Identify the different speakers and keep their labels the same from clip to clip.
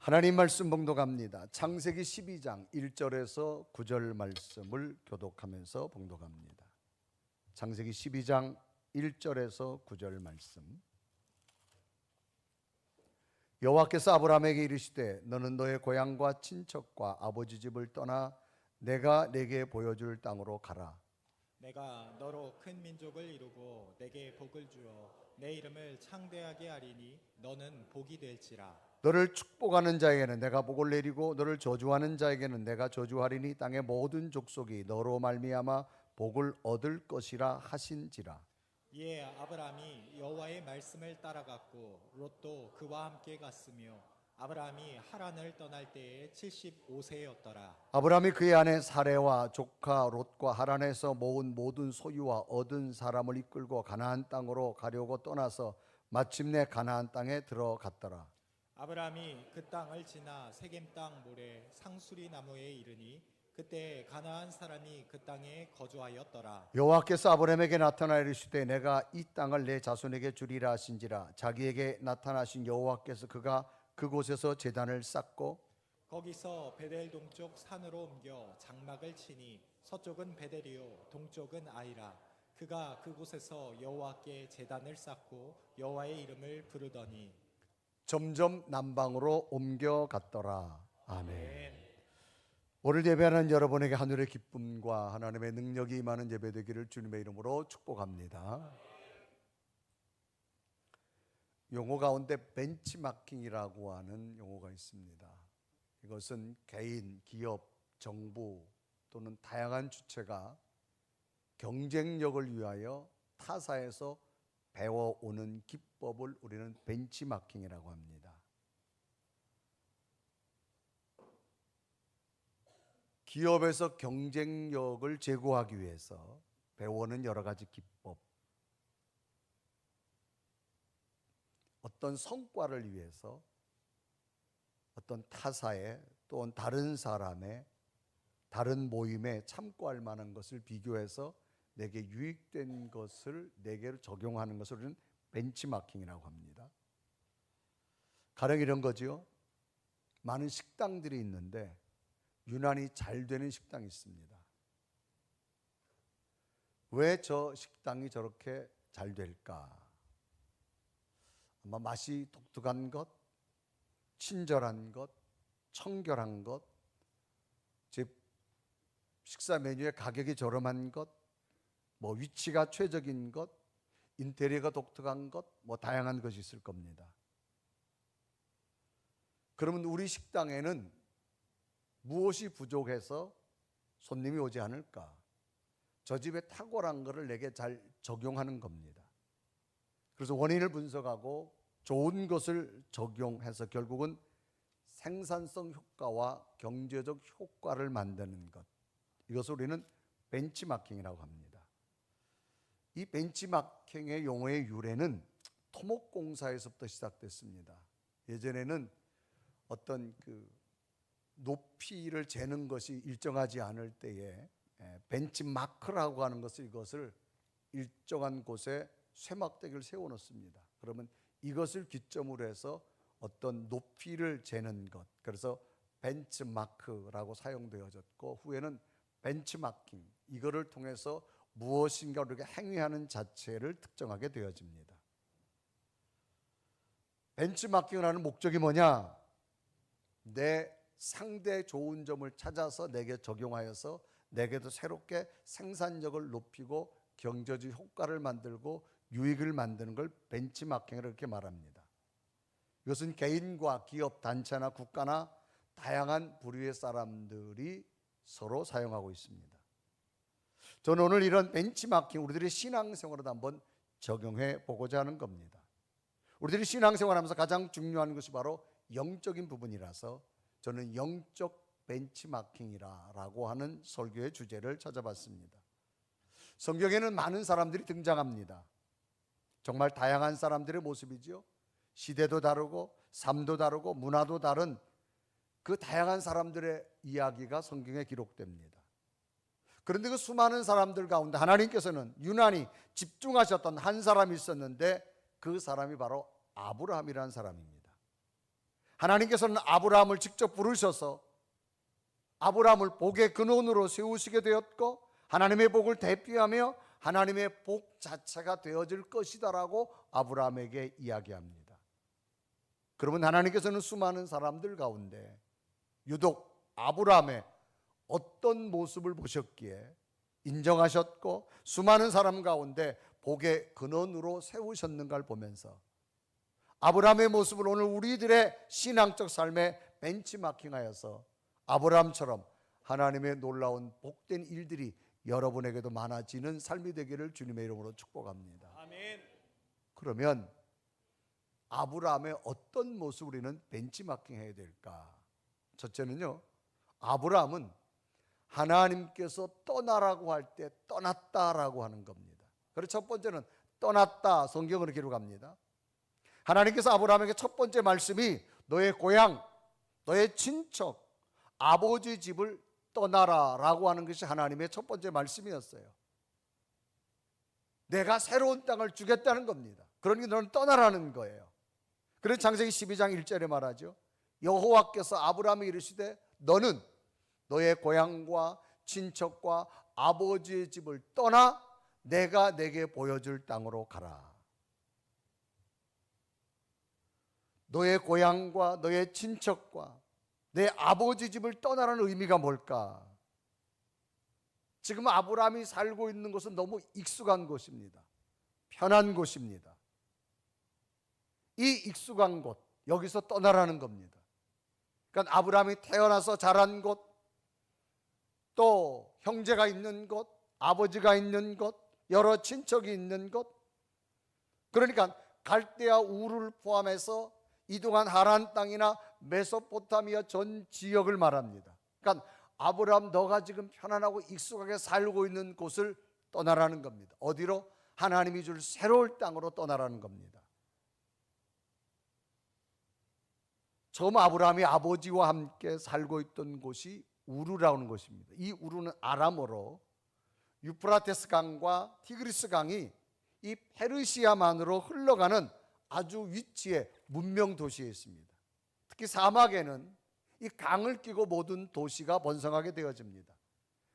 Speaker 1: 하나님 말씀 봉독합니다. 창세기 12장 1절에서 9절 말씀을 교독하면서 봉독합니다. 창세기 12장 1절에서 9절 말씀. 여호와께서 아브라함에게 이르시되 너는 너의 고향과 친척과 아버지 집을 떠나 내가 내게 보여줄 땅으로 가라.
Speaker 2: 내가 너로 큰 민족을 이루고 내게 복을 주어 내 이름을 창대하게 하리니 너는 복이 될지라.
Speaker 1: 너를 축복하는 자에게는 내가 복을 내리고 너를 저주하는 자에게는 내가 저주하리니 땅의 모든 족속이 너로 말미암아 복을 얻을 것이라 하신지라.
Speaker 2: 이에 아브라함이 여호와의 말씀을 따라갔고 롯도 그와 함께 갔으며 아브라함이 하란을 떠날 때에 75세였더라.
Speaker 1: 아브라함이 그의 아내 사레와 조카 롯과 하란에서 모은 모든 소유와 얻은 사람을 이끌고 가나안 땅으로 가려고 떠나서 마침내 가나안 땅에 들어갔더라.
Speaker 2: 아브라함이 그 땅을 지나 세겜 땅 모래 상수리 나무에 이르니 그때 가나안 사람이 그 땅에 거주하였더라.
Speaker 1: 여호와께서 아브라함에게 나타나 이르시되 내가 이 땅을 내 자손에게 주리라 하신지라. 자기에게 나타나신 여호와께서 그가 그곳에서 제단을 쌓고
Speaker 2: 거기서 베델 동쪽 산으로 옮겨 장막을 치니 서쪽은 베델이요 동쪽은 아이라. 그가 그곳에서 여호와께 제단을 쌓고 여호와의 이름을 부르더니
Speaker 1: 점점 남방으로 옮겨갔더라. 아멘.
Speaker 2: 아멘.
Speaker 1: 오늘 예배하는 여러분에게 하늘의 기쁨과 하나님의 능력이 임하는 예배 되기를 주님의 이름으로 축복합니다. 용어 가운데 벤치마킹이라고 하는 용어가 있습니다. 이것은 개인, 기업, 정부 또는 다양한 주체가 경쟁력을 위하여 타사에서 배워오는 기법을 우리는 벤치마킹이라고 합니다. 기업에서 경쟁력을 제고하기 위해서 배워오는 여러 가지 기법, 어떤 성과를 위해서 어떤 타사에 또는 다른 사람의 다른 모임에 참고할 만한 것을 비교해서 내게 유익된 것을 내게로 적용하는 것을 우리는 벤치마킹이라고 합니다. 가령 이런 거죠. 많은 식당들이 있는데 유난히 잘 되는 식당이 있습니다. 왜 저 식당이 저렇게 잘 될까? 아마 맛이 독특한 것, 친절한 것, 청결한 것, 즉 식사 메뉴의 가격이 저렴한 것, 뭐 위치가 최적인 것, 인테리어가 독특한 것, 뭐 다양한 것이 있을 겁니다. 그러면 우리 식당에는 무엇이 부족해서 손님이 오지 않을까? 저 집에 탁월한 것을 내게 잘 적용하는 겁니다. 그래서 원인을 분석하고 좋은 것을 적용해서 결국은 생산성 효과와 경제적 효과를 만드는 것, 이것을 우리는 벤치마킹이라고 합니다. 이 벤치마킹의 용어의 유래는 토목공사에서부터 시작됐습니다. 예전에는 어떤 높이를 재는 것이 일정하지 않을 때에 벤치마크라고 하는 것을 이것을 일정한 곳에 쇠막대기를 세워놓습니다. 그러면 이것을 기점으로 해서 어떤 높이를 재는 것, 그래서 벤치마크라고 사용되어졌고 후에는 벤치마킹, 이거를 통해서 무엇인가 우리가 행위하는 자체를 특정하게 되어집니다. 벤치마킹을 하는 목적이 뭐냐? 내 상대 좋은 점을 찾아서 내게 적용하여서 내게도 새롭게 생산력을 높이고 경제적 효과를 만들고 유익을 만드는 걸 벤치마킹이라고 이렇게 말합니다. 이것은 개인과 기업, 단체나 국가나 다양한 부류의 사람들이 서로 사용하고 있습니다. 저는 오늘 이런 벤치마킹 우리들의 신앙생활에도 한번 적용해 보고자 하는 겁니다. 우리들이 신앙생활하면서 가장 중요한 것이 바로 영적인 부분이라서 저는 영적 벤치마킹이라고 하는 설교의 주제를 찾아봤습니다. 성경에는 많은 사람들이 등장합니다. 정말 다양한 사람들의 모습이지요. 시대도 다르고 삶도 다르고 문화도 다른 그 다양한 사람들의 이야기가 성경에 기록됩니다. 그런데 그 수많은 사람들 가운데 하나님께서는 유난히 집중하셨던 한 사람이 있었는데 그 사람이 바로 아브라함이라는 사람입니다. 하나님께서는 아브라함을 직접 부르셔서 아브라함을 복의 근원으로 세우시게 되었고 하나님의 복을 대표하며 하나님의 복 자체가 되어질 것이다라고 아브라함에게 이야기합니다. 그러면 하나님께서는 수많은 사람들 가운데 유독 아브라함의 어떤 모습을 보셨기에 인정하셨고 수많은 사람 가운데 복의 근원으로 세우셨는가를 보면서 아브라함의 모습을 오늘 우리들의 신앙적 삶에 벤치마킹하여서 아브라함처럼 하나님의 놀라운 복된 일들이 여러분에게도 많아지는 삶이 되기를 주님의 이름으로 축복합니다.
Speaker 2: 아멘.
Speaker 1: 그러면 아브라함의 어떤 모습 우리는 벤치마킹 해야 될까? 첫째는요, 아브라함은 하나님께서 떠나라고 할 때 떠났다라고 하는 겁니다. 그래서 첫 번째는 떠났다, 성경으로 기록합니다. 하나님께서 아브라함에게 첫 번째 말씀이 너의 고향, 너의 친척, 아버지 집을 떠나라라고 하는 것이 하나님의 첫 번째 말씀이었어요. 내가 새로운 땅을 주겠다는 겁니다. 그러니 너는 떠나라는 거예요. 그래서 창세기 12장 1절에 말하죠. 여호와께서 아브라함에 이르시되 너는 너의 고향과 친척과 아버지의 집을 떠나 내가 내게 보여줄 땅으로 가라. 너의 고향과 너의 친척과 내 아버지 집을 떠나라는 의미가 뭘까? 지금 아브라함이 살고 있는 곳은 너무 익숙한 곳입니다. 편한 곳입니다. 이 익숙한 곳, 여기서 떠나라는 겁니다. 그러니까 아브라함이 태어나서 자란 곳, 또 형제가 있는 곳, 아버지가 있는 곳, 여러 친척이 있는 곳, 그러니까 갈대아 우르를 포함해서 이동한 하란 땅이나 메소포타미아 전 지역을 말합니다. 그러니까 아브라함 너가 지금 편안하고 익숙하게 살고 있는 곳을 떠나라는 겁니다. 어디로? 하나님이 줄 새로운 땅으로 떠나라는 겁니다. 처음 아브라함이 아버지와 함께 살고 있던 곳이 우르라는 곳입니다. 이 우르는 아람어로 유프라테스 강과 티그리스 강이 이 페르시아만으로 흘러가는 아주 위치에 문명 도시에 있습니다. 특히 사막에는 이 강을 끼고 모든 도시가 번성하게 되어집니다.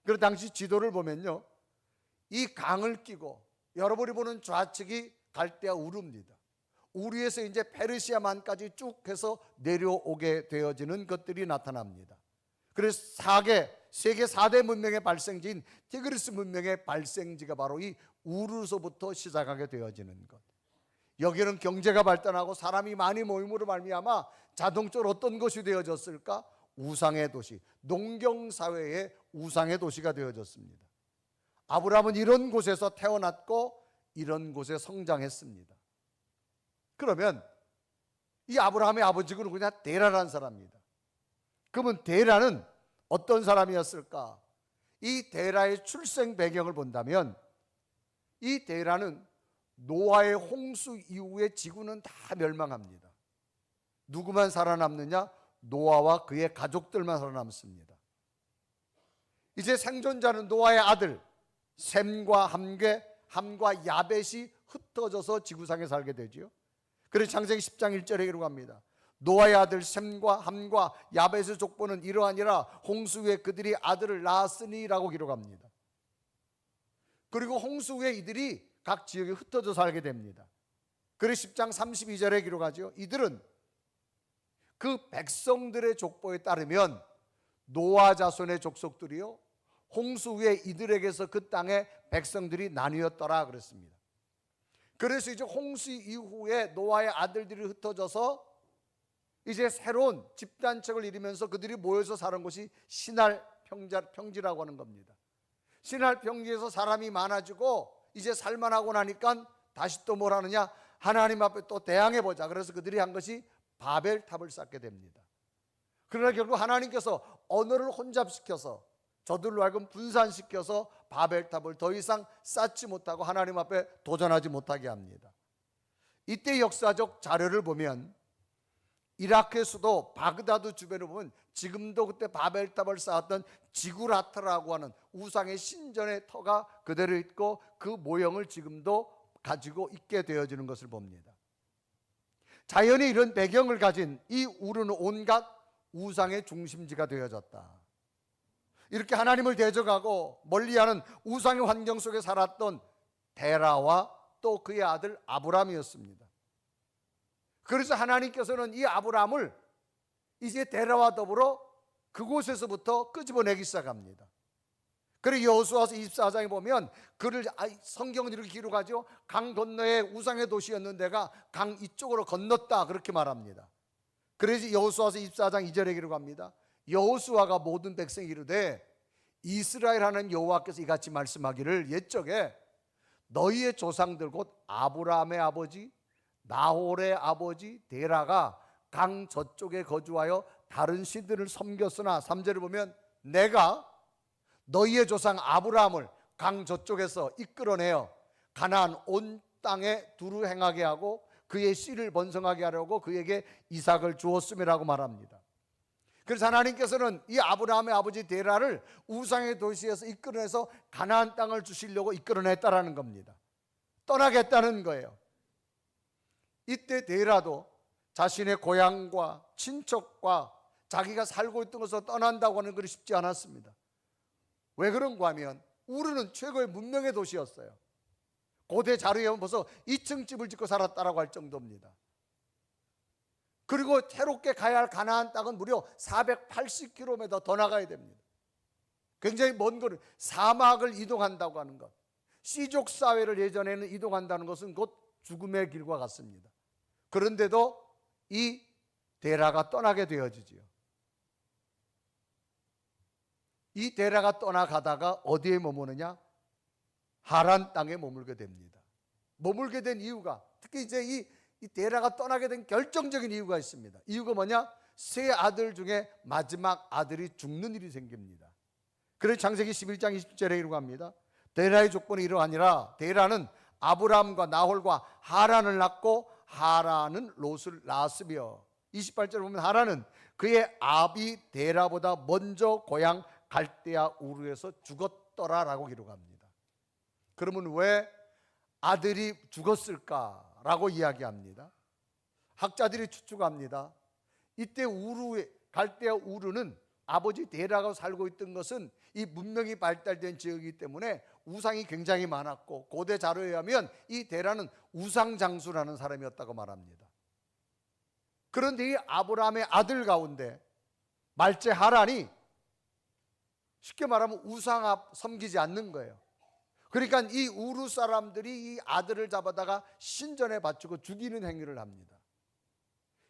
Speaker 1: 그래서 당시 지도를 보면요, 이 강을 끼고 여러분이 보는 좌측이 갈대아 우르입니다. 우르에서 이제 페르시아만까지 쭉 해서 내려오게 되어지는 것들이 나타납니다. 그래서 세계 4대 문명의 발생지인 티그리스 문명의 발생지가 바로 이 우르서부터 시작하게 되어지는 것. 여기는 경제가 발달하고 사람이 많이 모임으로 말미암아 자동적으로 어떤 것이 되어졌을까? 우상의 도시, 농경사회의 우상의 도시가 되어졌습니다. 아브라함은 이런 곳에서 태어났고 이런 곳에 성장했습니다. 그러면 이 아브라함의 아버지는 그냥 데라라는 사람입니다. 그러면 데라는 어떤 사람이었을까? 이 데라의 출생 배경을 본다면 이 데라는 노아의 홍수 이후에 지구는 다 멸망합니다. 누구만 살아남느냐? 노아와 그의 가족들만 살아남습니다. 이제 생존자는 노아의 아들 셈과 함과 야벳이 흩어져서 지구상에 살게 되죠. 그래서 창세기 10장 1절에 기록합니다. 노아의 아들 셈과 함과 야벳의 족보는 이러하니라 홍수 후에 그들이 아들을 낳았으니라고 기록합니다. 그리고 홍수 후에 이들이 각 지역에 흩어져 살게 됩니다. 그래서 10장 32절에 기록하죠. 이들은 그 백성들의 족보에 따르면 노아 자손의 족속들이요 홍수 후에 이들에게서 그 땅의 백성들이 나뉘었더라 그랬습니다. 그래서 이제 홍수 이후에 노아의 아들들이 흩어져서 이제 새로운 집단책을 이루면서 그들이 모여서 사는 곳이 신할 평지라고 하는 겁니다. 신할 평지에서 사람이 많아지고 이제 살만하고 나니까 다시 또 뭘 하느냐? 하나님 앞에 또 대항해보자. 그래서 그들이 한 것이 바벨탑을 쌓게 됩니다. 그러나 결국 하나님께서 언어를 혼잡시켜서 저들로 하여금 분산시켜서 바벨탑을 더 이상 쌓지 못하고 하나님 앞에 도전하지 못하게 합니다. 이때 역사적 자료를 보면 이라크의 수도 바그다드 주변을 보면 지금도 그때 바벨탑을 쌓았던 지구라트라고 하는 우상의 신전의 터가 그대로 있고 그 모형을 지금도 가지고 있게 되어지는 것을 봅니다. 자연이 이런 배경을 가진 이 우르는 온갖 우상의 중심지가 되어졌다. 이렇게 하나님을 대적하고 멀리하는 우상의 환경 속에 살았던 데라와 또 그의 아들 아브람이었습니다. 그래서 하나님께서는 이 아브람을 이제 데라와 더불어 그곳에서부터 끄집어내기 시작합니다. 그리고 여호수아서 24장에 보면 그를 성경은 이렇게 기록하죠. 강 건너에 우상의 도시였는 데가 강 이쪽으로 건넜다 그렇게 말합니다. 그래서 여호수아서 24장 2절에 기록합니다. 여호수아가 모든 백성이 이르되 이스라엘 하나님 여호와께서 이같이 말씀하기를 옛적에 너희의 조상들 곧 아브라함의 아버지 나홀의 아버지 데라가 강 저쪽에 거주하여 다른 신들을 섬겼으나 3절을 보면 내가 너희의 조상 아브라함을 강 저쪽에서 이끌어내어 가나안 온 땅에 두루 행하게 하고 그의 씨를 번성하게 하려고 그에게 이삭을 주었음이라고 말합니다. 그래서 하나님께서는 이 아브라함의 아버지 데라를 우상의 도시에서 이끌어내서 가나안 땅을 주시려고 이끌어냈다라는 겁니다. 떠나겠다는 거예요. 이때 데라도 자신의 고향과 친척과 자기가 살고 있던 곳에서 떠난다고 하는 것이 쉽지 않았습니다. 왜 그런가 하면 우르는 최고의 문명의 도시였어요. 고대 자료에 보면 벌써 2층 집을 짓고 살았다라고 할 정도입니다. 그리고 새롭게 가야 할 가나안 땅은 무려 480km 더 나가야 됩니다. 굉장히 먼 거리, 사막을 이동한다고 하는 것, 씨족 사회를 예전에는 이동한다는 것은 곧 죽음의 길과 같습니다. 그런데도 이 데라가 떠나게 되어지지요. 이 데라가 떠나가다가 어디에 머무느냐? 하란 땅에 머물게 됩니다. 머물게 된 이유가 특히 이제 이 데라가 떠나게 된 결정적인 이유가 있습니다. 이유가 뭐냐? 세 아들 중에 마지막 아들이 죽는 일이 생깁니다. 그래서 창세기 11장 20절에 이러고 합니다. 데라의 조건이 이러하니라. 데라는 아브람과 나홀과 하란을 낳고 하란은 롯을 낳았으며 28절에 보면 하란은 그의 아비 데라보다 먼저 고향 갈대아 우르에서 죽었더라라고 기록합니다. 그러면 왜 아들이 죽었을까라고 이야기합니다. 학자들이 추측합니다. 이때 갈대아 우르는 아버지 데라가 살고 있던 것은 이 문명이 발달된 지역이기 때문에 우상이 굉장히 많았고 고대 자료에 의하면 이 데라는 우상장수라는 사람이었다고 말합니다. 그런데 이 아브라함의 아들 가운데 말째 하란이 쉽게 말하면 우상 앞 섬기지 않는 거예요. 그러니까 이 우르 사람들이 이 아들을 잡아다가 신전에 바치고 죽이는 행위를 합니다.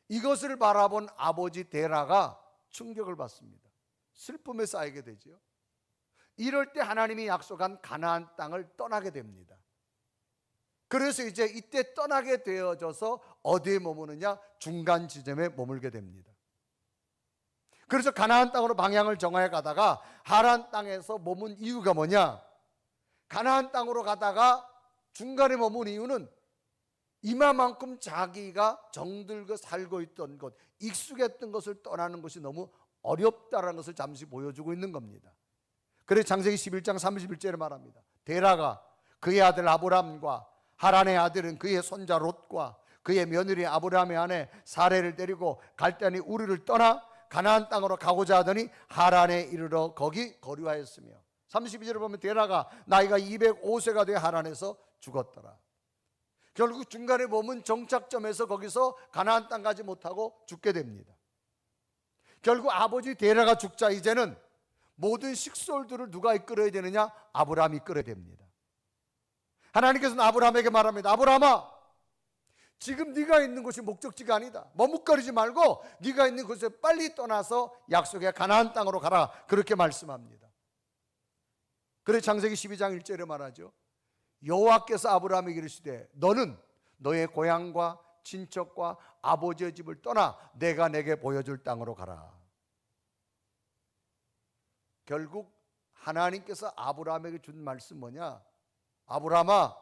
Speaker 1: 이것을 바라본 아버지 데라가 충격을 받습니다. 슬픔에 쌓이게 되죠. 이럴 때 하나님이 약속한 가나안 땅을 떠나게 됩니다. 그래서 이제 이때 떠나게 되어져서 어디에 머무느냐? 중간 지점에 머물게 됩니다. 그래서 가나안 땅으로 방향을 정하여 가다가 하란 땅에서 머문 이유가 뭐냐? 가나안 땅으로 가다가 중간에 머문 이유는 이마만큼 자기가 정들고 살고 있던 것, 익숙했던 것을 떠나는 것이 너무 어렵다라는 것을 잠시 보여주고 있는 겁니다. 그래서 창세기 11장 31절에 말합니다. 데라가 그의 아들 아브람과 하란의 아들은 그의 손자 롯과 그의 며느리 아브람의 아내 사레를 데리고 갈대아니 우르를 떠나 가나안 땅으로 가고자 하더니 하란에 이르러 거기 거류하였으며 32절을 보면 데라가 나이가 205세가 되어 하란에서 죽었더라. 결국 중간에 머문 정착점에서 거기서 가나안 땅 가지 못하고 죽게 됩니다. 결국 아버지 데라가 죽자 이제는 모든 식솔들을 누가 이끌어야 되느냐? 아브라함이 이끌어야 됩니다. 하나님께서는 아브라함에게 말합니다. 아브라함아, 지금 네가 있는 곳이 목적지가 아니다. 머뭇거리지 말고 네가 있는 곳에 빨리 떠나서 약속의 가나안 땅으로 가라. 그렇게 말씀합니다. 그래서 창세기 12장 1절에 말하죠. 여호와께서 아브라함에게 이르시되 너는 너의 고향과 친척과 아버지의 집을 떠나 내가 내게 보여줄 땅으로 가라. 결국 하나님께서 아브라함에게 준 말씀 뭐냐? 아브라함아,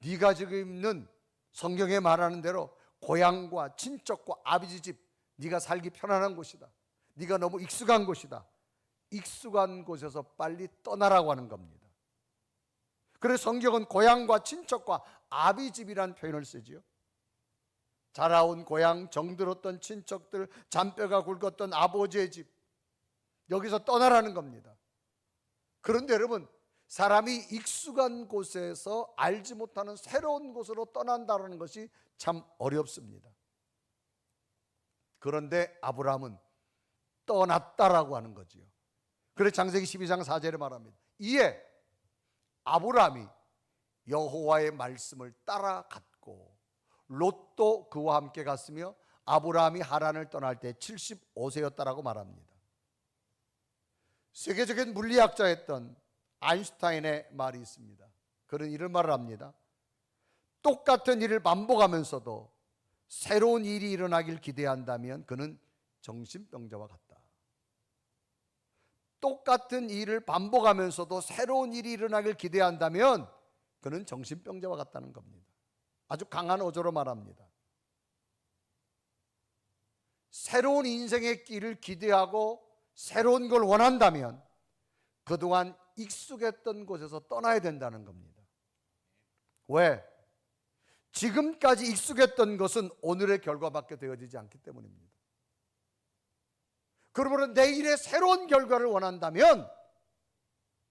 Speaker 1: 네가 지금 있는 성경에 말하는 대로 고향과 친척과 아버지 집, 네가 살기 편안한 곳이다. 네가 너무 익숙한 곳이다. 익숙한 곳에서 빨리 떠나라고 하는 겁니다. 그래서 성경은 고향과 친척과 아비 집이라는 표현을 쓰지요. 자라온 고향, 정들었던 친척들, 잔뼈가 굵었던 아버지의 집, 여기서 떠나라는 겁니다. 그런데 여러분, 사람이 익숙한 곳에서 알지 못하는 새로운 곳으로 떠난다는 것이 참 어렵습니다. 그런데 아브라함은 떠났다라고 하는 거지요. 그래서 창세기 12장 4절에 말합니다. 이에 아브라함이 여호와의 말씀을 따라갔고 롯도 그와 함께 갔으며 아브라함이 하란을 떠날 때 75세였다라고 말합니다. 세계적인 물리학자였던 아인슈타인의 말이 있습니다. 그는 이런 말을 합니다. 똑같은 일을 반복하면서도 새로운 일이 일어나길 기대한다면 그는 정신병자와 같다. 똑같은 일을 반복하면서도 새로운 일이 일어나길 기대한다면 그는 정신병자와 같다는 겁니다. 아주 강한 어조로 말합니다. 새로운 인생의 길을 기대하고 새로운 걸 원한다면 그동안 익숙했던 곳에서 떠나야 된다는 겁니다. 왜? 지금까지 익숙했던 것은 오늘의 결과밖에 되어지지 않기 때문입니다. 그러므로 내일의 새로운 결과를 원한다면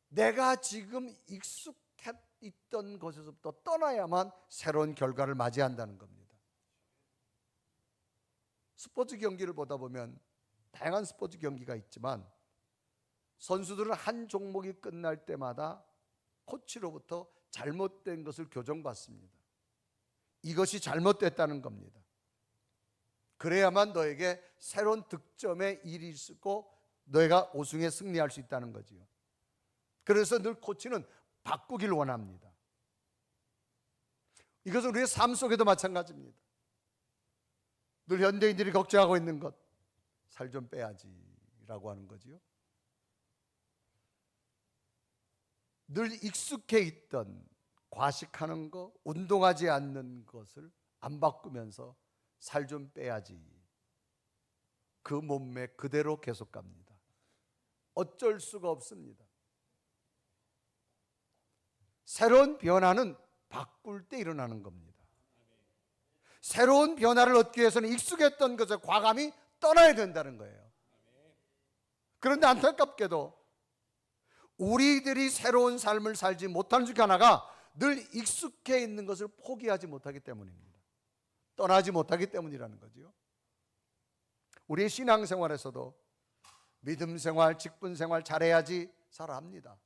Speaker 1: 내가 지금 익숙했던 곳에서부터 떠나야만 새로운 결과를 맞이한다는 겁니다. 스포츠 경기를 보다 보면 다양한 스포츠 경기가 있지만 선수들은 한 종목이 끝날 때마다 코치로부터 잘못된 것을 교정받습니다. 이것이 잘못됐다는 겁니다. 그래야만 너에게 새로운 득점의 일이 있고 너희가 우승에 승리할 수 있다는 거지요. 그래서 늘 코치는 바꾸길 원합니다. 이것은 우리의 삶 속에도 마찬가지입니다. 늘 현대인들이 걱정하고 있는 것, 살 좀 빼야지 라고 하는 거지요. 늘 익숙해 있던 과식하는 거, 운동하지 않는 것을 안 바꾸면서 살 좀 빼야지. 그 몸매 그대로 계속 갑니다. 어쩔 수가 없습니다. 새로운 변화는 바꿀 때 일어나는 겁니다. 새로운 변화를 얻기 위해서는 익숙했던 것에 과감히 떠나야 된다는 거예요. 그런데 안타깝게도 우리들이 새로운 삶을 살지 못하는 중 하나가 늘 익숙해 있는 것을 포기하지 못하기 때문입니다. 떠나지 못하기 때문이라는 거죠. 우리의 신앙생활에서도 믿음 생활, 직분 생활 잘해야지 잘합니다.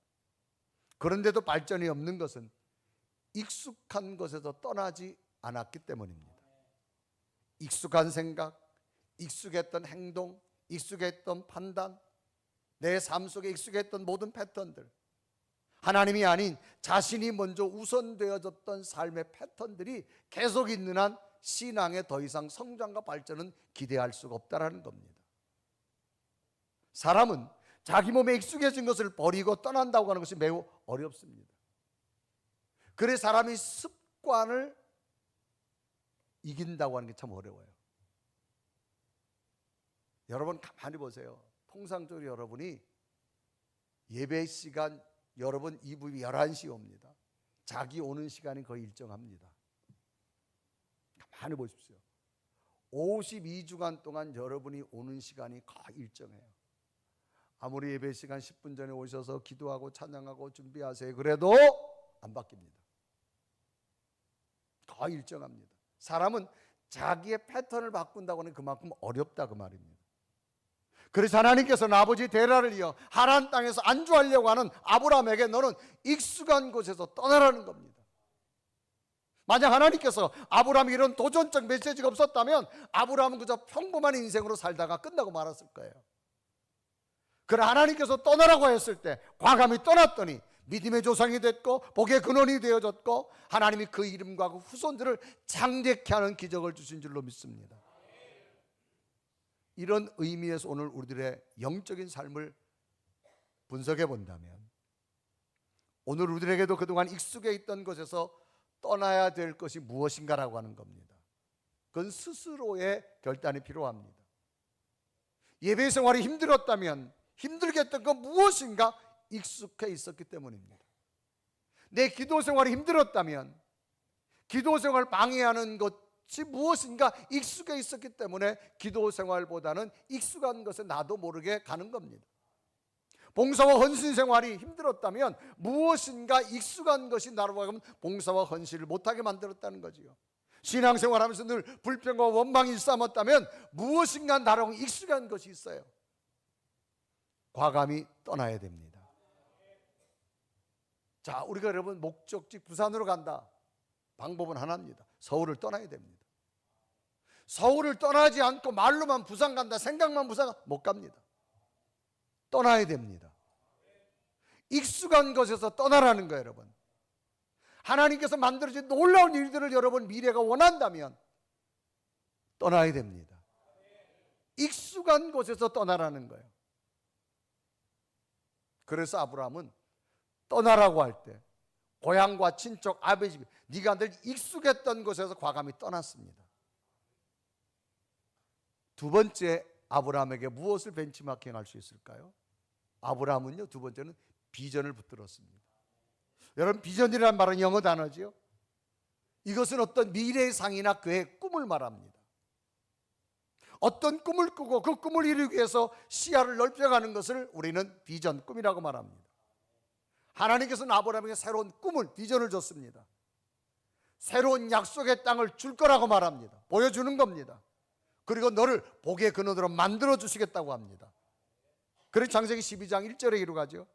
Speaker 1: 그런데도 발전이 없는 것은 익숙한 것에서 떠나지 않았기 때문입니다. 익숙한 생각, 익숙했던 행동, 익숙했던 판단, 내 삶 속에 익숙했던 모든 패턴들, 하나님이 아닌 자신이 먼저 우선되어졌던 삶의 패턴들이 계속 있는 한 신앙에 더 이상 성장과 발전은 기대할 수가 없다는 겁니다. 사람은 자기 몸에 익숙해진 것을 버리고 떠난다고 하는 것이 매우 어렵습니다. 그래서 사람이 습관을 이긴다고 하는 게 참 어려워요. 여러분 가만히 보세요. 통상적으로 여러분이 예배 시간 여러분 이브이 11시에 옵니다. 자기 오는 시간이 거의 일정합니다. 가만히 보십시오. 52주간 동안 여러분이 오는 시간이 거의 일정해요. 아무리 예배 시간 10분 전에 오셔서 기도하고 찬양하고 준비하세요. 그래도 안 바뀝니다. 거의 일정합니다. 사람은 자기의 패턴을 바꾼다고 하는 그만큼 어렵다 그 말입니다. 그래서 하나님께서는 아버지 데라를 이어 하란 땅에서 안주하려고 하는 아브라함에게 너는 익숙한 곳에서 떠나라는 겁니다. 만약 하나님께서 아브라함이 이런 도전적 메시지가 없었다면 아브라함은 그저 평범한 인생으로 살다가 끝나고 말았을 거예요. 그러나 하나님께서 떠나라고 했을 때 과감히 떠났더니 믿음의 조상이 됐고 복의 근원이 되어졌고 하나님이 그 이름과 그 후손들을 장대케 하는 기적을 주신 줄로 믿습니다. 이런 의미에서 오늘 우리들의 영적인 삶을 분석해 본다면 오늘 우리들에게도 그동안 익숙해 있던 것에서 떠나야 될 것이 무엇인가라고 하는 겁니다. 그건 스스로의 결단이 필요합니다. 예배 생활이 힘들었다면 힘들게 했던 건 무엇인가 익숙해 있었기 때문입니다. 내 기도 생활이 힘들었다면 기도 생활 방해하는 것 무엇인가 익숙해 있었기 때문에 기도 생활보다는 익숙한 것에 나도 모르게 가는 겁니다. 봉사와 헌신 생활이 힘들었다면 무엇인가 익숙한 것이 나로 하여금 봉사와 헌신을 못하게 만들었다는 거지요. 신앙생활하면서 늘 불평과 원망이 일삼았다면 무엇인가 나로 익숙한 것이 있어요. 과감히 떠나야 됩니다. 자, 우리가 여러분 목적지 부산으로 간다. 방법은 하나입니다. 서울을 떠나야 됩니다. 서울을 떠나지 않고 말로만 부산 간다, 생각만 부산 못 갑니다. 떠나야 됩니다. 익숙한 것에서 떠나라는 거예요, 여러분. 하나님께서 만들어진 놀라운 일들을 여러분 미래가 원한다면 떠나야 됩니다. 익숙한 곳에서 떠나라는 거예요. 그래서 아브라함은 떠나라고 할 때 고향과 친척, 아버지 집, 네가 늘 익숙했던 곳에서 과감히 떠났습니다. 두 번째, 아브라함에게 무엇을 벤치마킹할 수 있을까요? 아브라함은요, 두 번째는 비전을 붙들었습니다. 여러분, 비전이라는 말은 영어 단어지요. 이것은 어떤 미래의 상이나 그의 꿈을 말합니다. 어떤 꿈을 꾸고 그 꿈을 이루기 위해서 시야를 넓혀가는 것을 우리는 비전, 꿈이라고 말합니다. 하나님께서는 아브라함에게 새로운 꿈을, 비전을 줬습니다. 새로운 약속의 땅을 줄 거라고 말합니다. 보여주는 겁니다. 그리고 너를 복의 근원으로 만들어 주시겠다고 합니다. 그래서 창세기 12장 1절에 이루어가죠.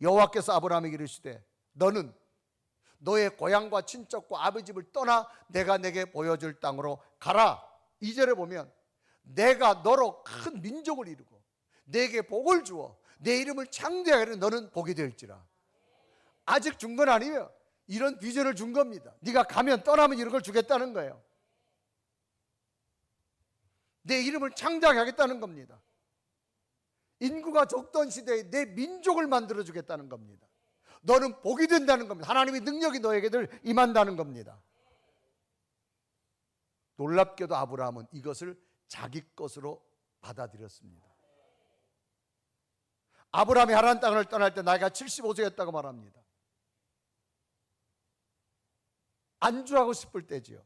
Speaker 1: 여호와께서 아브라함에게 이르시되 너는 너의 고향과 친척과 아버지 집을 떠나 내가 내게 보여줄 땅으로 가라. 2절에 보면 내가 너로 큰 민족을 이루고 내게 복을 주어 내 이름을 창대하게 하려 너는 복이 될지라. 아직 준 건 아니에요. 이런 비전을 준 겁니다. 네가 가면 떠나면 이런 걸 주겠다는 거예요. 내 이름을 창대하게 하겠다는 겁니다. 인구가 적던 시대에 내 민족을 만들어 주겠다는 겁니다. 너는 복이 된다는 겁니다. 하나님의 능력이 너에게들 임한다는 겁니다. 놀랍게도 아브라함은 이것을 자기 것으로 받아들였습니다. 아브라함이 하나님 땅을 떠날 때 나이가 75세였다고 말합니다. 안주하고 싶을 때지요.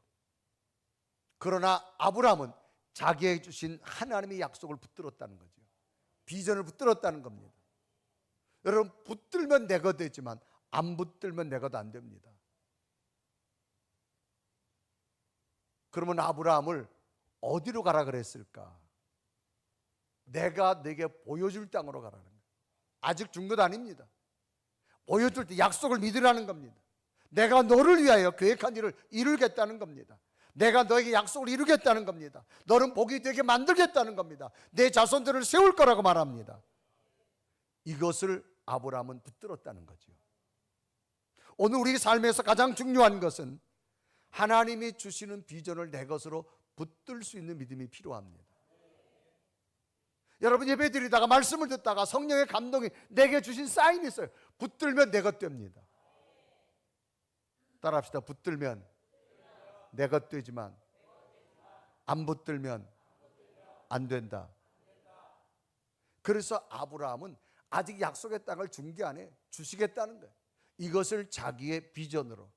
Speaker 1: 그러나 아브라함은 자기에게 주신 하나님의 약속을 붙들었다는 거죠. 비전을 붙들었다는 겁니다. 여러분, 붙들면 내 것 되지만 안 붙들면 내 것 안 됩니다. 그러면 아브라함을 어디로 가라 그랬을까? 내가 네게 보여줄 땅으로 가라는 거예요. 아직 준 것 아닙니다. 보여줄 때 약속을 믿으라는 겁니다. 내가 너를 위하여 계획한 일을 이루겠다는 겁니다. 내가 너에게 약속을 이루겠다는 겁니다. 너는 복이 되게 만들겠다는 겁니다. 내 자손들을 세울 거라고 말합니다. 이것을 아브라함은 붙들었다는 거죠. 오늘 우리 삶에서 가장 중요한 것은 하나님이 주시는 비전을 내 것으로 붙들 수 있는 믿음이 필요합니다. 여러분, 예배 드리다가 말씀을 듣다가 성령의 감동이 내게 주신 사인이 있어요. 붙들면 내 것 됩니다. 따라합시다. 붙들면 내 것 되지만 안 붙들면 안 된다. 그래서 아브라함은 아직 약속의 땅을 준 게 아니에요. 주시겠다는 거예요. 이것을 자기의 비전으로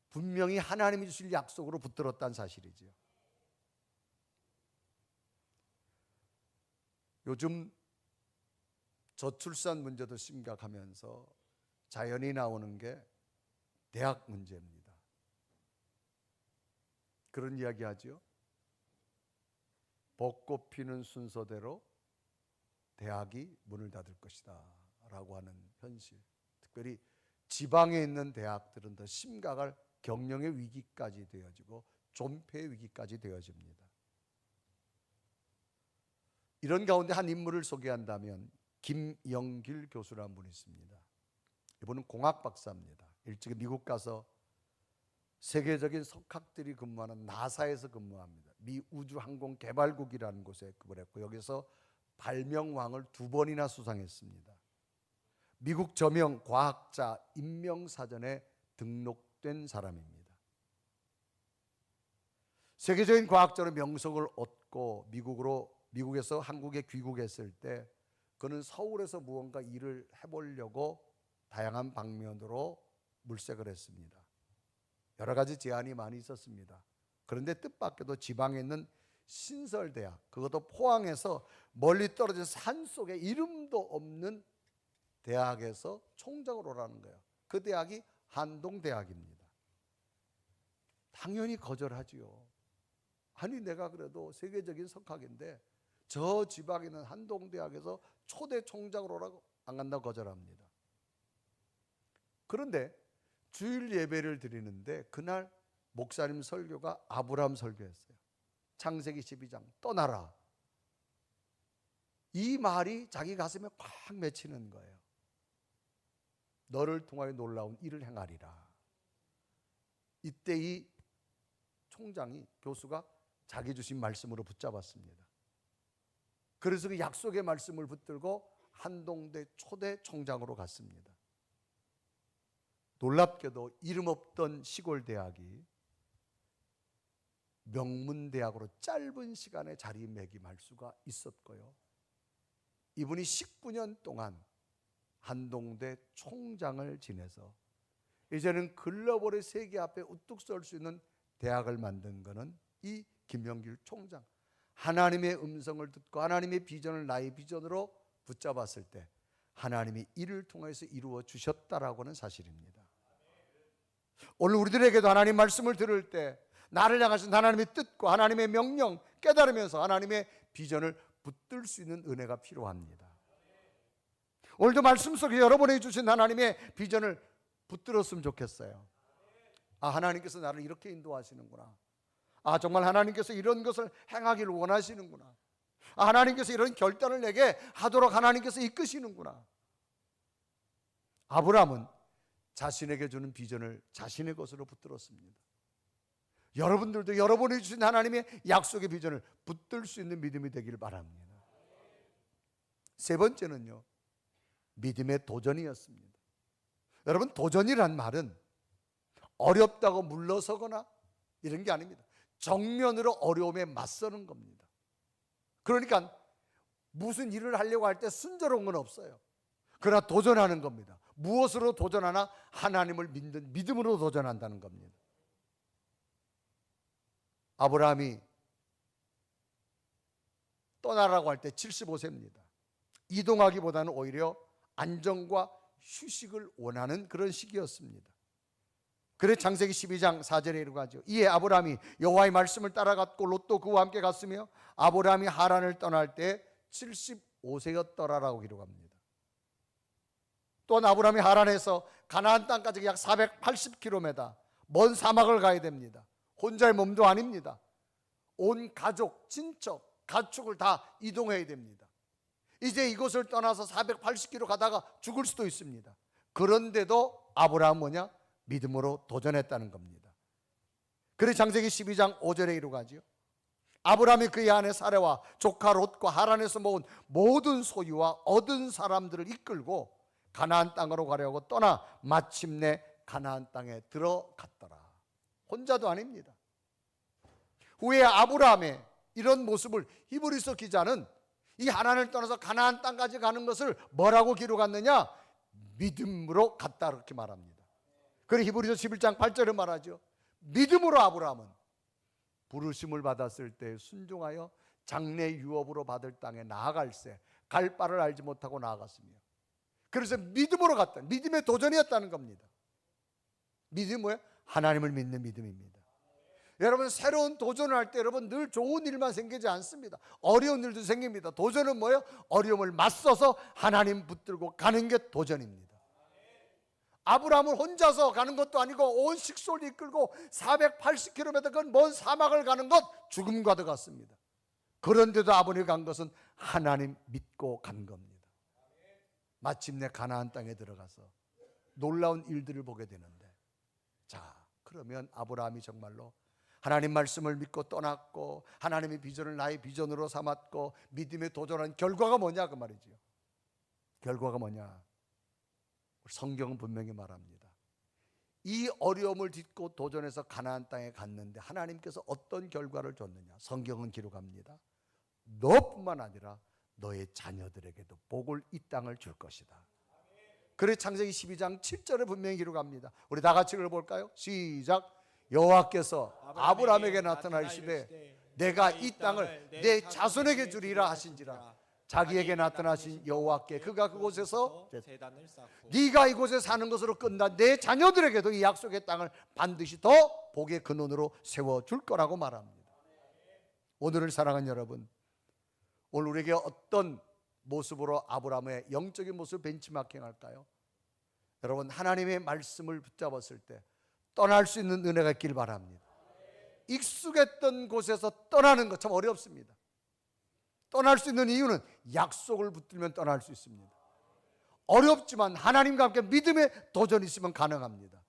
Speaker 1: 분명히 하나님이 주실 약속으로 붙들었다는 사실이지요. 요즘 저출산 문제도 심각하면서 자연히 나오는 게 대학 문제입니다. 그런 이야기 하죠. 벚꽃 피는 순서대로 대학이 문을 닫을 것이다 라고 하는 현실. 특별히 지방에 있는 대학들은 더 심각할 경영의 위기까지 되어지고 존폐의 위기까지 되어집니다. 이런 가운데 한 인물을 소개한다면 김영길 교수라는 분이 있습니다. 이분은 공학 박사입니다. 일찍이 미국 가서 세계적인 석학들이 근무하는 나사에서 근무합니다. 미 우주항공개발국이라는 곳에 근무했고 여기서 발명왕을 2번이나 수상했습니다. 미국 저명 과학자 인명사전에 등록된 사람입니다. 세계적인 과학자로 명성을 얻고 미국에서 한국에 귀국했을 때 그는 서울에서 무언가 일을 해보려고 다양한 방면으로 물색을 했습니다. 여러 가지 제안이 많이 있었습니다. 그런데 뜻밖에도 지방에 있는 신설대학, 그것도 포항에서 멀리 떨어진 산 속에 이름도 없는 대학에서 총장으로 오라는 거예요. 그 대학이 한동대학입니다. 당연히 거절하지요. 아니 내가 그래도 세계적인 석학인데 저 지방에 있는 한동대학에서 초대 총장으로 오라고 안 간다고 거절합니다. 그런데 주일 예배를 드리는데 그날 목사님 설교가 아브라함 설교였어요. 창세기 12장 떠나라. 이 말이 자기 가슴에 꽉 맺히는 거예요. 너를 통하여 놀라운 일을 행하리라. 이때 이 총장이, 교수가 자기 주신 말씀으로 붙잡았습니다. 그래서 그 약속의 말씀을 붙들고 한동대 초대 총장으로 갔습니다. 놀랍게도 이름 없던 시골 대학이 명문대학으로 짧은 시간에 자리매김할 수가 있었고요. 이분이 19년 동안 한동대 총장을 지내서 이제는 글로벌의 세계 앞에 우뚝 설 수 있는 대학을 만든 것은 이 김영길 총장. 하나님의 음성을 듣고 하나님의 비전을 나의 비전으로 붙잡았을 때 하나님이 이를 통해서 이루어 주셨다라고 하는 사실입니다. 오늘 우리들에게도 하나님 말씀을 들을 때 나를 향하신 하나님의 뜻과 하나님의 명령 깨달으면서 하나님의 비전을 붙들 수 있는 은혜가 필요합니다. 오늘도 말씀 속에 여러분에게 주신 하나님의 비전을 붙들었으면 좋겠어요. 아, 하나님께서 나를 이렇게 인도하시는구나. 아, 정말 하나님께서 이런 것을 행하기를 원하시는구나. 아, 하나님께서 이런 결단을 내게 하도록 하나님께서 이끄시는구나. 아브라함은 자신에게 주는 비전을 자신의 것으로 붙들었습니다. 여러분들도 여러분이 주신 하나님의 약속의 비전을 붙들 수 있는 믿음이 되길 바랍니다. 세 번째는요, 믿음의 도전이었습니다. 여러분, 도전이란 말은 어렵다고 물러서거나 이런 게 아닙니다. 정면으로 어려움에 맞서는 겁니다. 그러니까 무슨 일을 하려고 할 때 순조로운 건 없어요. 그러나 도전하는 겁니다. 무엇으로 도전하나? 하나님을 믿는 믿음으로 도전한다는 겁니다. 아브라함이 떠나라고 할 때 75세입니다. 이동하기보다는 오히려 안정과 휴식을 원하는 그런 시기였습니다. 그래서 창세기 12장 4절에 이르고 하죠. 이에 아브라함이 여호와의 말씀을 따라갔고 롯도 그와 함께 갔으며 아브라함이 하란을 떠날 때 75세였더라라고 기록합니다. 또한 아브라함이 하란에서 가나안 땅까지 약 480km 먼 사막을 가야 됩니다. 혼자의 몸도 아닙니다. 온 가족, 친척, 가축을 다 이동해야 됩니다. 이제 이곳을 떠나서 480km 가다가 죽을 수도 있습니다. 그런데도 아브라함은 뭐냐? 믿음으로 도전했다는 겁니다. 그래서 창세기 12장 5절에 이르고 하지요. 아브라함이 그의 아내 사레와 조카 롯과 하란에서 모은 모든 소유와 얻은 사람들을 이끌고 가나안 땅으로 가려고 떠나 마침내 가나안 땅에 들어갔더라. 혼자도 아닙니다. 후에 아브라함의 이런 모습을 히브리서 기자는 이 하란을 떠나서 가나안 땅까지 가는 것을 뭐라고 기록했느냐? 믿음으로 갔다 그렇게 말합니다. 그리고 히브리서 11장 8절에 말하죠. 믿음으로 아브라함은 부르심을 받았을 때 순종하여 장래 유업으로 받을 땅에 나아갈새 갈 바를 알지 못하고 나아갔으며, 그래서 믿음으로 갔다. 믿음의 도전이었다는 겁니다. 믿음이 뭐예요? 하나님을 믿는 믿음입니다. 여러분, 새로운 도전을 할 때 여러분 늘 좋은 일만 생기지 않습니다. 어려운 일도 생깁니다. 도전은 뭐예요? 어려움을 맞서서 하나님 붙들고 가는 게 도전입니다. 아브라함은 혼자서 가는 것도 아니고 온 식솔을 이끌고 480km 그 먼 사막을 가는 것 죽음과도 같습니다. 그런데도 아버님이 간 것은 하나님 믿고 간 겁니다. 마침내 가나안 땅에 들어가서 놀라운 일들을 보게 되는데, 자, 그러면 아브라함이 정말로 하나님 말씀을 믿고 떠났고 하나님의 비전을 나의 비전으로 삼았고 믿음에 도전한 결과가 뭐냐 그 말이죠. 결과가 뭐냐? 성경은 분명히 말합니다. 이 어려움을 딛고 도전해서 가나안 땅에 갔는데 하나님께서 어떤 결과를 줬느냐? 성경은 기록합니다. 너뿐만 아니라 너의 자녀들에게도 복을 이 땅을 줄 것이다. 그래서 창세기 12장 7절에 분명히 기록합니다. 우리 다 같이 읽어볼까요? 시작. 여호와께서 아브라함에게 나타나시되 내가 이 땅을 내 자손에게 주리라 하신지라. 자기에게 나타나신 여호와께 그가 그곳에서
Speaker 2: 제단을 쌓고
Speaker 1: 네가 이곳에 사는 것으로 끝난 내 자녀들에게도 이 약속의 땅을 반드시 더 복의 근원으로 세워줄 거라고 말합니다. 오늘을 사랑하는 여러분, 오늘 우리에게 어떤 모습으로 아브라함의 영적인 모습을 벤치마킹할까요? 여러분, 하나님의 말씀을 붙잡았을 때 떠날 수 있는 은혜가 있길 바랍니다. 익숙했던 곳에서 떠나는 것 참 어렵습니다. 떠날 수 있는 이유는 약속을 붙들면 떠날 수 있습니다. 어렵지만 하나님과 함께 믿음의 도전이 있으면 가능합니다.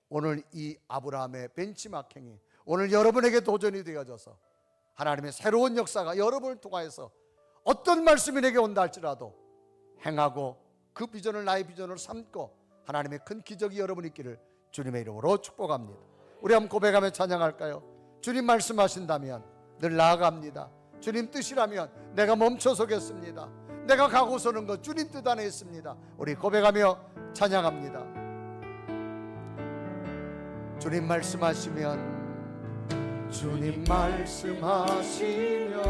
Speaker 1: 오늘 이 아브라함의 벤치마킹이 오늘 여러분에게 도전이 되어져서 하나님의 새로운 역사가 여러분을 통하여서 어떤 말씀이 내게 온다 할지라도 행하고 그 비전을 나의 비전으로 삼고 하나님의 큰 기적이 여러분 있기를 주님의 이름으로 축복합니다. 우리 한번 고백하며 찬양할까요? 주님 말씀하신다면 늘 나아갑니다. 주님 뜻이라면 내가 멈춰서겠습니다. 내가 가고서는 것 주님 뜻 안에 있습니다. 우리 고백하며 찬양합니다. 주님 말씀하시면 주님 말씀하시면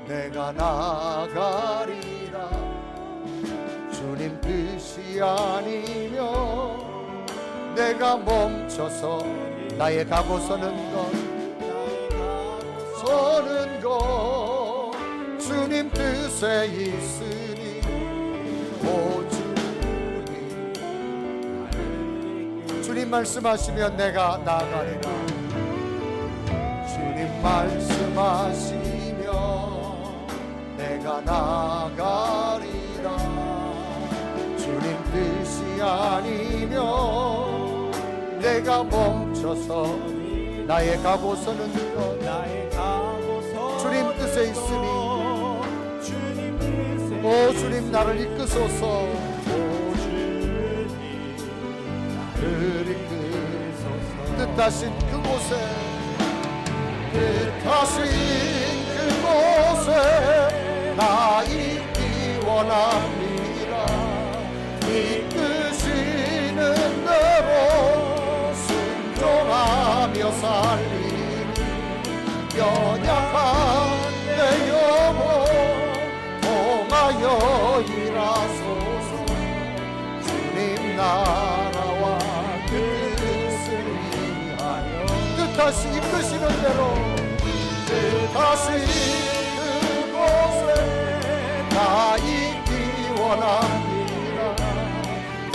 Speaker 1: 내가 나아가리라. 주님 뜻이 아니면 내가 멈춰서 나의 가고서는 것 주님 뜻에 있으니 오 주님 말씀하시면 내가 나아가리라. 주님 말씀하시면 내가 나아가리라. 주님 뜻이 아니면 내가 멈춰서 나의 가고서는 것 주님 뜻에 있으니 오 주님 나를 이끄소서. 오 주님 나를 이끄소서. 뜻하신 그곳에 나 있기 원합니다. 이끄시는 대로 순종하며 살리 연약한 내 영혼 통하여 일하소서. 주님 나라와 그 뜻을 위하여 뜻하시 이끄시는 대로 뜻하시 그곳에 나 있기 원합니다.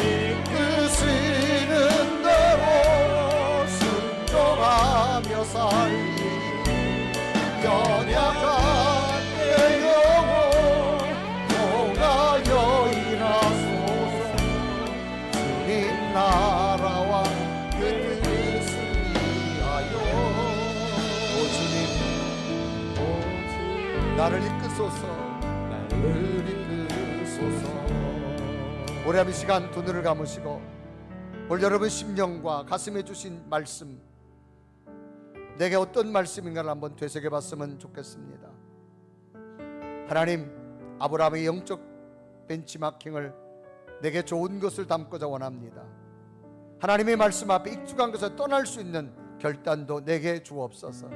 Speaker 1: 이끄시는 대로 순종하며 살리 연약한 내 영혼 통하여 일하소서. 주님 나라와 그 뜻을 위하여 오 주님 나를 이끄소서. 우리 이 시간 두 눈을 감으시고 오늘 여러분 심령과 가슴에 주신 말씀 내게 어떤 말씀인가를 한번 되새겨 봤으면 좋겠습니다. 하나님, 아브라함의 영적 벤치마킹을 내게 좋은 것을 담고자 원합니다. 하나님의 말씀 앞에 익숙한 것을 떠날 수 있는 결단도 내게 주옵소서.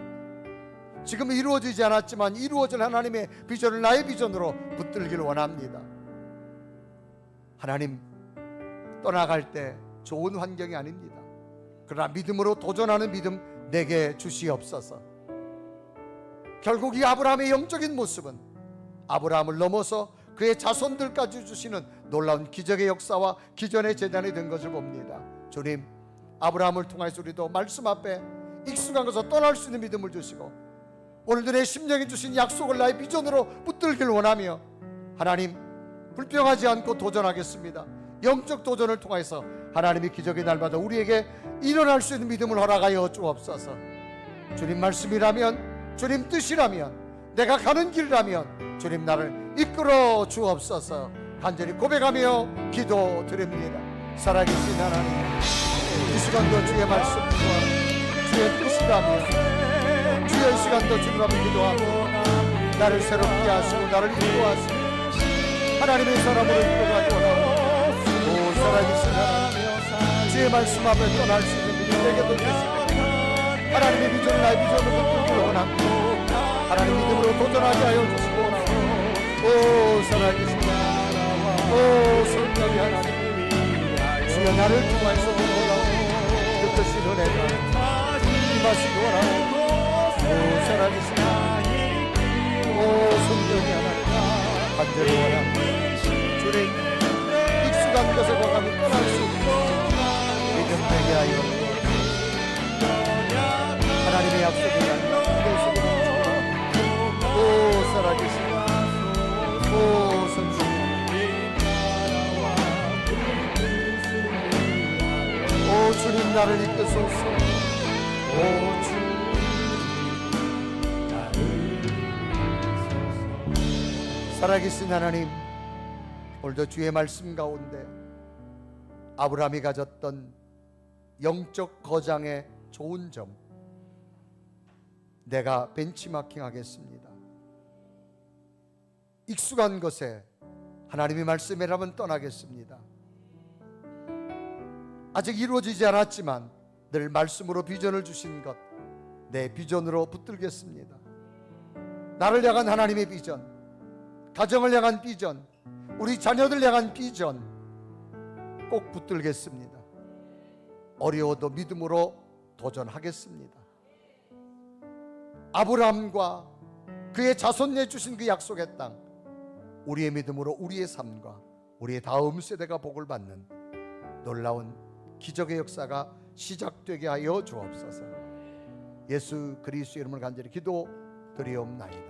Speaker 1: 지금 이루어지지 않았지만 이루어질 하나님의 비전을 나의 비전으로 붙들기를 원합니다. 하나님, 떠나갈 때 좋은 환경이 아닙니다. 그러나 믿음으로 도전하는 믿음 내게 주시옵소서. 결국 이 아브라함의 영적인 모습은 아브라함을 넘어서 그의 자손들까지 주시는 놀라운 기적의 역사와 기전의 재단이 된 것을 봅니다. 주님, 아브라함을 통해서 우리도 말씀 앞에 익숙한 것을 떠날 수 있는 믿음을 주시고 오늘도 내 심령에 주신 약속을 나의 비전으로 붙들길 원하며 하나님, 불평하지 않고 도전하겠습니다. 영적 도전을 통해서 하나님의 기적의 날마다 우리에게 일어날 수 있는 믿음을 허락하여 주옵소서. 주님 말씀이라면, 주님 뜻이라면, 내가 가는 길이라면 주님 나를 이끌어 주옵소서. 간절히 고백하며 기도드립니다. 살아계신 하나님, 이 시간도 주의 말씀과 주의 뜻이라면 주의 시간도 주님 앞에 기도하고 나를 새롭게 하시고 나를 인도하시고 하나님의 사람으로 이끌어가기 원하고 오 살아계신 하나님, 주의 말씀 앞에 떠날 수 있는 내게도 주시옵소서. 하나님의 비전을 나의 비전으로 붙들기를 원합니다. 하나님 믿음으로 도전하게 하여 주시고, 오 살아계신 오 성령이 하나님, 주여 나를 통하여서 놀라운 뜻이 은혜가 임하시기 원하옵니다. 오 살아계신 오 성령이 하나님, 간절히 원합니다. 주님, 익숙한 것에 과감히 떠날 수 있는 믿음 되게 하여 주옵소서. 하나님의 약속을 오 살아계신 오 성령, 오 주님 나를 이끄소서. 오 주님 살아계신 하나님, 오늘도 주의 말씀 가운데 아브라함이 가졌던 영적 거장의 좋은 점, 내가 벤치마킹 하겠습니다. 익숙한 것에 하나님의 말씀이라면 떠나겠습니다. 아직 이루어지지 않았지만 늘 말씀으로 비전을 주신 것, 내 비전으로 붙들겠습니다. 나를 향한 하나님의 비전, 가정을 향한 비전, 우리 자녀들 향한 비전 꼭 붙들겠습니다. 어려워도 믿음으로 도전하겠습니다. 아브라함과 그의 자손에 주신 그 약속의 땅, 우리의 믿음으로 우리의 삶과 우리의 다음 세대가 복을 받는 놀라운 기적의 역사가 시작되게 하여 주옵소서. 예수 그리스도의 이름을 간절히 기도드리옵나이다.